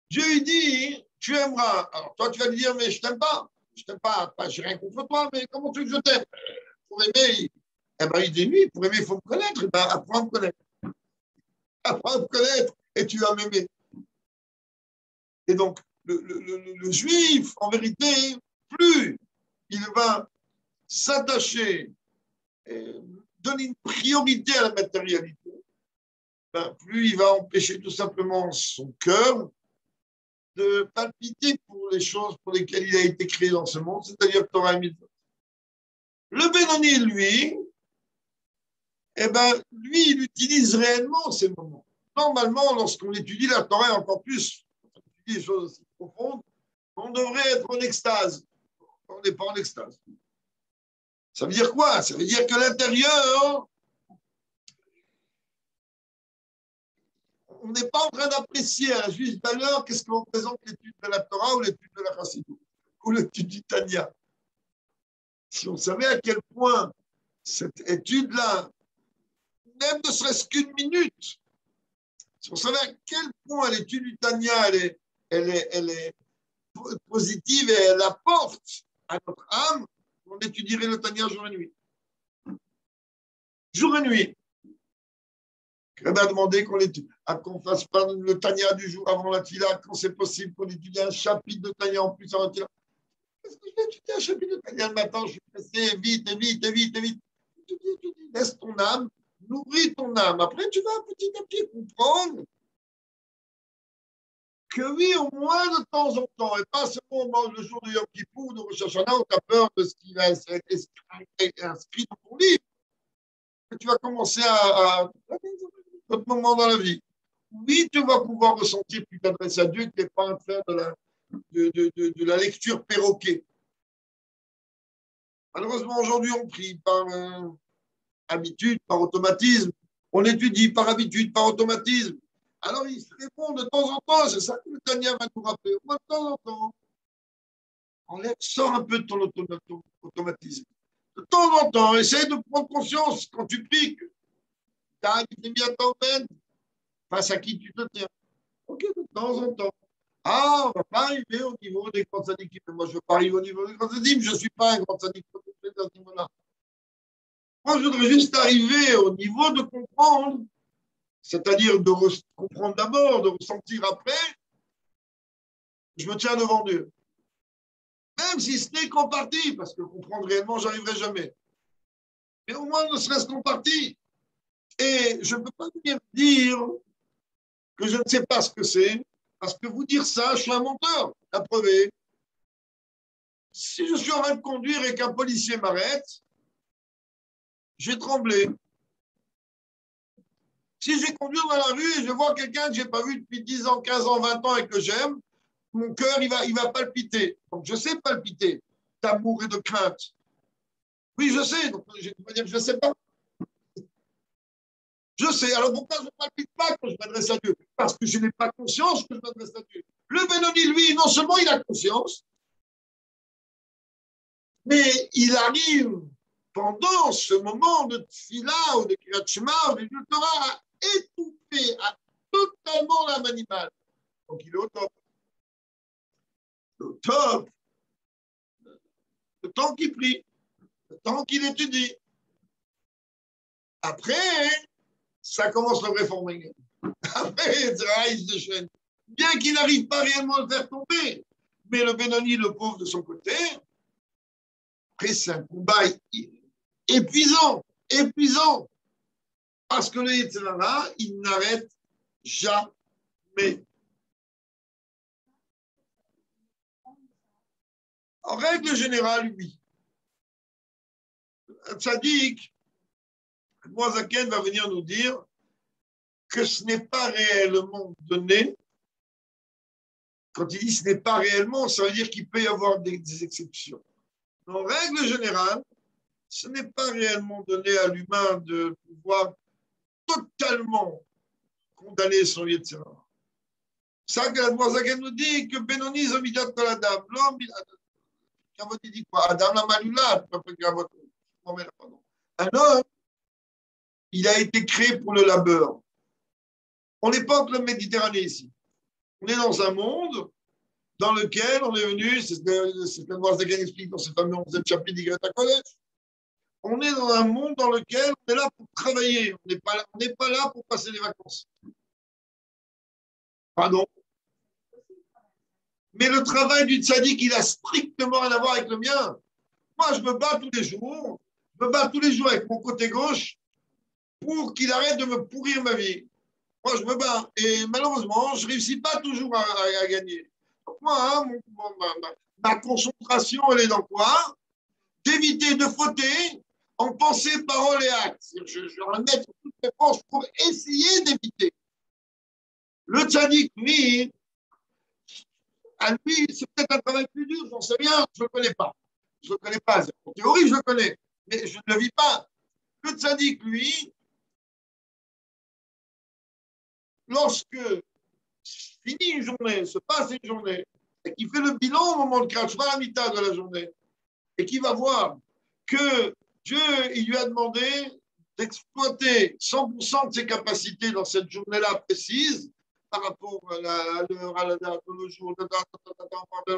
Dieu il dit Tu aimeras. Alors toi, tu vas lui dire Mais je t'aime pas. Je t'aime pas, j'ai rien contre toi, mais comment tu veux que je t'aime? Pour aimer, eh ben, il dit oui, pour aimer, il faut me connaître. Eh ben, apprends à me connaître. Apprends à me connaître et tu vas m'aimer. Et donc, le juif, en vérité, plus il va s'attacher, donner une priorité à la matérialité, ben, plus il va empêcher tout simplement son cœur de palpiter pour les choses pour lesquelles il a été créé dans ce monde, c'est-à-dire Torah et Mitzvot. Le Benoni, lui, eh ben, lui, il utilise réellement ces moments. Normalement, lorsqu'on étudie la Torah, et encore plus, on étudie des choses aussi profondes, on devrait être en extase. On n'est pas en extase. Ça veut dire quoi? Ça veut dire que l'intérieur, on n'est pas en train d'apprécier à la juste valeur qu'est-ce que représente l'étude de la Torah ou l'étude de la Chassidut ou l'étude du Tanya. Si on savait à quel point cette étude-là, même ne serait-ce qu'une minute, si on savait à quel point l'étude du Tanya, elle est positive et elle apporte à notre âme, on étudierait le Tanya jour et nuit. Jour et nuit. On a demandé qu'on fasse pas le Tanya du jour avant la Tila, quand c'est possible, qu'on étudie un chapitre de Tanya en plus avant la Tila. Est-ce que je vais étudier un chapitre de Tanya le matin? Je suis pressé, vite. Laisse ton âme, nourris ton âme. Après, tu vas petit à petit comprendre que oui, au moins de temps en temps, et pas seulement le jour de Yom Kippour, de Rosh Hashanah, où tu as peur de ce qui va être inscrit dans ton livre, que tu vas commencer à d'autres moments dans la vie. Oui, tu vas pouvoir ressentir que tu t'adresses à Dieu, que tu n'es pas en train de la lecture perroquet. Malheureusement, aujourd'hui, on prie par habitude, par automatisme. On étudie par habitude, par automatisme. Alors, il se répond de temps en temps, c'est ça que le Tania va nous rappeler. De temps en temps, sors un peu de ton automatisme. De temps en temps, essaye de prendre conscience quand tu pries que tu as mis à t'emmène face à qui tu te tiens. Ok, de temps en temps. Ah, on ne va pas arriver au niveau des grands sadikim. Moi, je ne veux pas arriver au niveau des grands sadikim. Je ne suis pas un grand sadique à ce niveau-là. Moi, je voudrais juste arriver au niveau de comprendre, c'est-à-dire de comprendre d'abord, de ressentir après. Je me tiens devant Dieu. Même si ce n'est qu'en partie, parce que comprendre réellement, je n'arriverai jamais. Mais au moins, ne serait-ce qu'en partie. Et je ne peux pas venir dire que je ne sais pas ce que c'est, Parce que vous dire ça, je suis un menteur. La preuve est, si je suis en train de conduire et qu'un policier m'arrête, j'ai tremblé. Si j'ai conduit dans la rue et je vois quelqu'un que je n'ai pas vu depuis 10 ans, 15 ans, 20 ans et que j'aime, mon cœur, il va palpiter. Donc, je sais palpiter d'amour et de crainte. Oui, je sais. Donc, je ne dire que je ne sais pas. Je sais. Alors, pourquoi je ne palpite pas quand je m'adresse à Dieu? Parce que je n'ai pas conscience que je m'adresse à Dieu. Le Benoni, lui, non seulement il a conscience, mais il arrive pendant ce moment de Tfila ou de Kriyat Shema ou de Torah à étouffer, à totalement l'âme animale. Donc, il est au top. Au top. Le temps qu'il prie, le temps qu'il étudie. Après, ça commence le vrai forming. Après, il se déchaîne. Bien qu'il n'arrive pas réellement à le faire tomber, mais le Benoni, le pauvre de son côté, après, c'est un combat épuisant, épuisant. Parce que le Yetzirah, il n'arrête jamais. En règle générale, oui. Un tzaddik, Moazaken va venir nous dire que ce n'est pas réellement donné. Quand il dit ce n'est pas réellement, ça veut dire qu'il peut y avoir des exceptions. En règle générale, ce n'est pas réellement donné à l'humain de pouvoir totalement condamner son Yetzirah. Ça que la Moazaken nous dit que Benoni Zomidat Koladam, l'homme, il dit quoi? Adam la Malula, un homme, il a été créé pour le labeur. On n'est pas que le Méditerranée ici. On est dans un monde dans lequel on est venu, c'est ce que Moazaken explique dans ce fameux 11e chapitre d'Igret Kodesh. On est dans un monde dans lequel on est là pour travailler. On n'est pas là pour passer les vacances. Pardon. Mais le travail du tzaddik, il a strictement rien à voir avec le mien. Moi, je me bats tous les jours. Je me bats tous les jours avec mon côté gauche pour qu'il arrête de me pourrir ma vie. Moi, je me bats. Et malheureusement, je ne réussis pas toujours à gagner. Donc, moi, hein, ma concentration, elle est dans quoi? D'éviter de fauter en pensée, parole et acte. Je vais mettre toutes mes forces pour essayer d'éviter. Le tzaddik, lui, à lui, c'est peut-être un travail plus dur, j'en sais rien, je ne le connais pas. Je ne le connais pas. En théorie, je le connais, mais je ne le vis pas. Le tzaddik, lui, lorsque finit une journée, se passe une journée, et qu'il fait le bilan au moment de Krachva à la mitad de la journée, et qu'il va voir que Dieu, il lui a demandé d'exploiter 100% de ses capacités dans cette journée-là précise, par rapport à l'heure, à la date, le jour, dans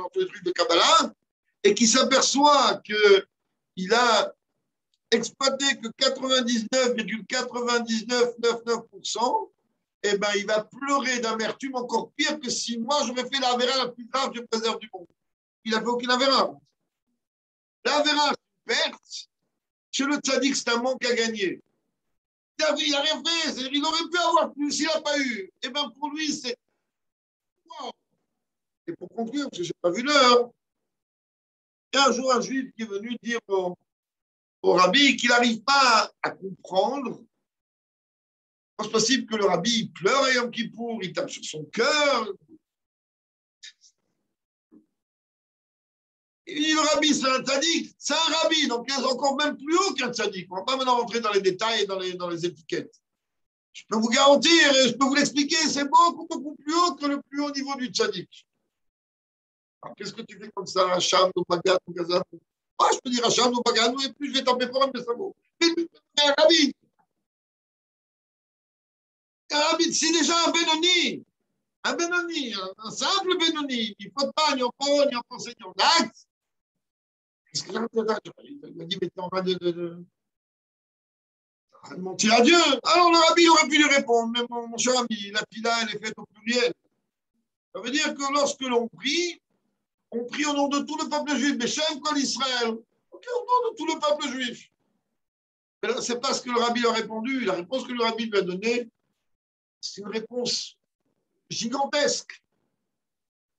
tous les trucs de Kabbalah, et qui s'aperçoit qu'il a exploité que 99,9999%, eh ben, il va pleurer d'amertume encore pire que si moi, j'aurais fait l'avéra la plus grave du préserve du monde. Il n'a fait aucune avéra. L'avéra, c'est une perte. Chez le tzaddik, c'est un manque à gagner. Il n'a rien fait. Il aurait pu avoir plus, il n'a pas eu. Eh bien, pour lui, c'est... Wow. Et pour conclure, parce que je n'ai pas vu l'heure, il y a un jour un juif qui est venu dire au rabbi qu'il n'arrive pas à comprendre. C'est possible que le rabbi il pleure à Yom Kippour, il tape sur son cœur. Il dit le rabbi, c'est un tzaddik, c'est un rabbi, donc il est encore même plus haut qu'un tzaddik. On ne va pas maintenant rentrer dans les détails et dans les étiquettes. Je peux vous garantir, et je peux vous l'expliquer, c'est beaucoup plus haut que le plus haut niveau du tzaddik. Alors, qu'est-ce que tu fais comme ça, Hacham, ou Bagat, ou Gazan? Ah, je peux dire Hacham, ou Bagat, et puis je vais taper fort, mais ça vaut. Mais un rabbi. Un rabbi, c'est déjà un Benoni. Un Benoni, un simple Benoni. Il ne faut pas ni en parole, ni en pensée, ni en acte. Qu'est-ce que il m'a dit, mais t'es en train de mentir à Dieu. Alors le rabbi aurait pu lui répondre, mais mon cher ami, la pila, elle est faite au pluriel. Ça veut dire que lorsque l'on prie au nom de tout le peuple juif, Beshem Kol Israël, ok, au nom de tout le peuple juif. Mais là, c'est pas ce que le rabbi a répondu. La réponse que le rabbi lui a donnée, c'est une réponse gigantesque.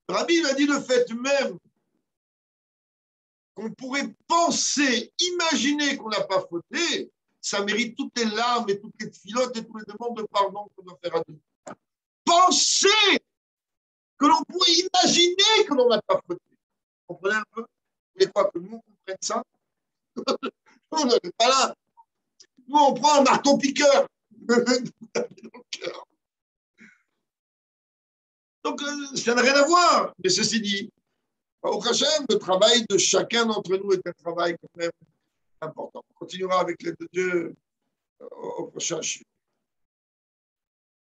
Rabbi a dit le fait même qu'on pourrait penser, imaginer qu'on n'a pas fauté, ça mérite toutes les larmes et toutes les filottes et toutes les demandes de pardon qu'on doit faire à Dieu. Penser que l'on pourrait imaginer que l'on n'a pas fauté. Vous comprenez un peu? Vous voulez pas que nous comprenions ça? On n'est pas là. Nous, on prend un marteau-piqueur. Donc, ça n'a rien à voir. Mais ceci dit, au Hachem, le travail de chacun d'entre nous est un travail quand même important. On continuera avec l'aide de Dieu au prochain chiffre.